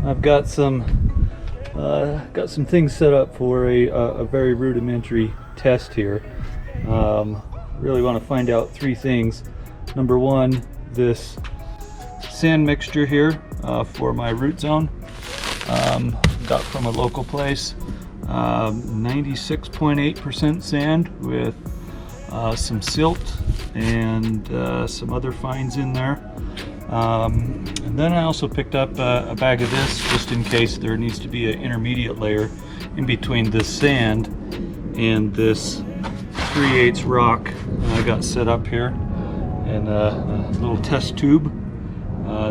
I've got some things set up for a very rudimentary test here. Really want to find out three things. Number one, this sand mixture here for my Rootzone. Got from a local place. 96.8% sand with some silt and some other fines in there. And then I also picked up a bag of this just in case there needs to be an intermediate layer in between this sand and this 3/8 rock I got set up here in a little test tube.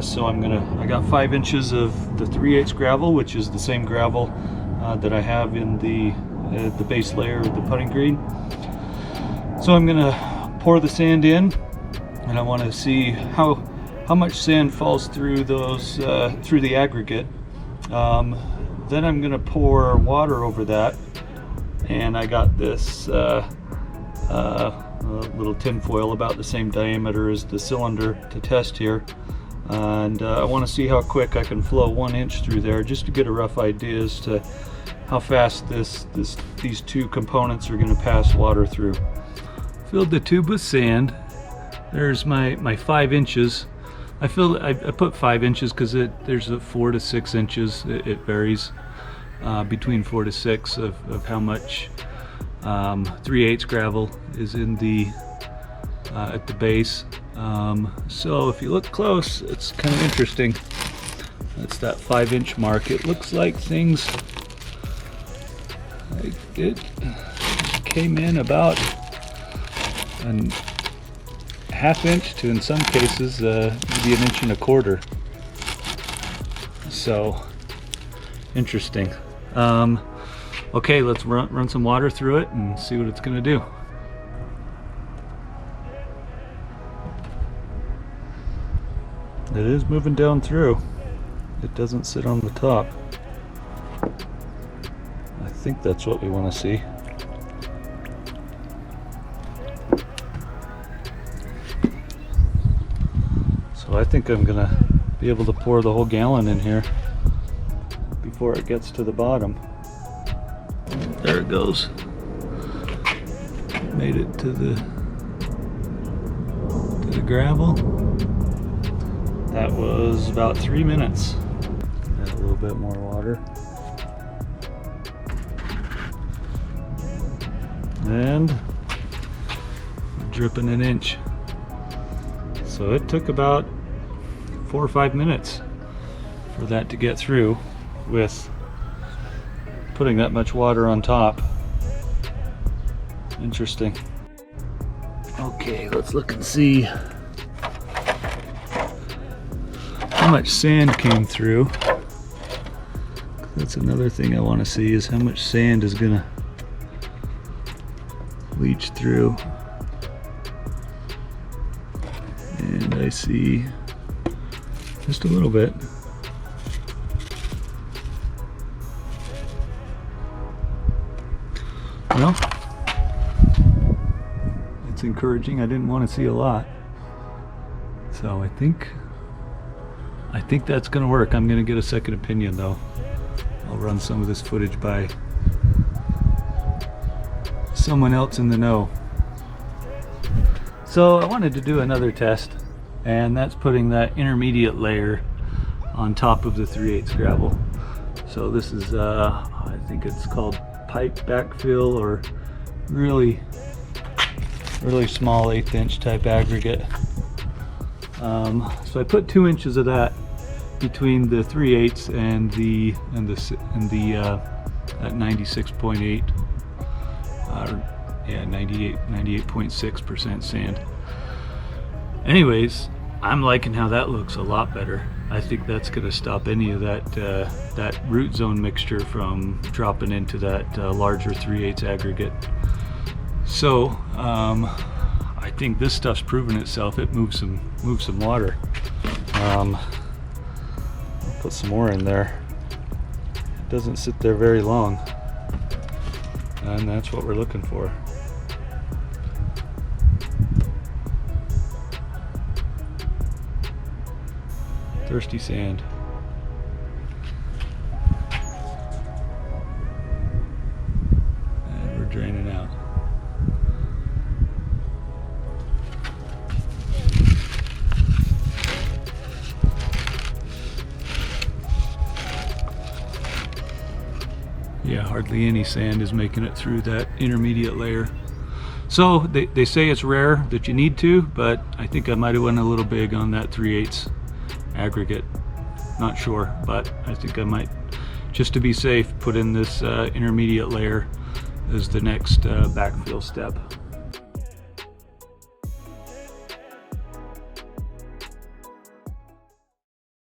So I got 5 inches of the 3/8 gravel, which is the same gravel that I have in the base layer of the putting green. So I'm gonna pour the sand in, and I want to see how much sand falls through those through the aggregate. Then I'm gonna pour water over that, and I got this little tin foil about the same diameter as the cylinder to test here, and I want to see how quick I can flow 1 inch through there, just to get a rough idea as to how fast these two components are going to pass water through. Filled the tube with sand. There's my 5 inches. I put 5 inches because there's a 4 to 6 inches. It varies between 4 to 6 of how much 3/8 gravel is in the at the base. So if you look close, it's kind of interesting. That's that 5 inch mark. It looks like things it came in about a ½ inch to, in some cases, maybe 1 1/4 inches. So interesting. Okay, let's run some water through it and see what it's going to do. It is moving down through. It doesn't sit on the top. I think that's what we want to see. So I think I'm gonna be able to pour the whole gallon in here before it gets to the bottom. There it goes. Made it to the gravel. That was about 3 minutes. Add a little bit more water. And dripping 1 inch. So it took about 4 or 5 minutes for that to get through with putting that much water on top. Interesting. Okay, let's look and see how much sand came through. That's another thing I want to see, is how much sand is gonna leach through. And I see just a little bit. Well, it's encouraging. I didn't want to see a lot, so I think that's going to work. I'm going to get a second opinion though. I'll run some of this footage by someone else in the know. So I wanted to do another test, and that's putting that intermediate layer on top of the 3/8 gravel. So this is I think it's called pipe backfill, or really small 1/8 inch type aggregate. So I put 2 inches of that between the 3/8 and the at 96.8 98.6% sand. Anyways, I'm liking how that looks a lot better. I think that's going to stop any of that Rootzone mixture from dropping into that larger 3/8 aggregate. So I think this stuff's proven itself. It moves some water. I'll put some more in there. It doesn't sit there very long, and that's what we're looking for. Thirsty sand. hardly any sand is making it through that intermediate layer. So they say it's rare that you need to, but I think I might have went a little big on that 3/8 aggregate. Not sure, but I think I might, just to be safe, put in this intermediate layer as the next backfill step.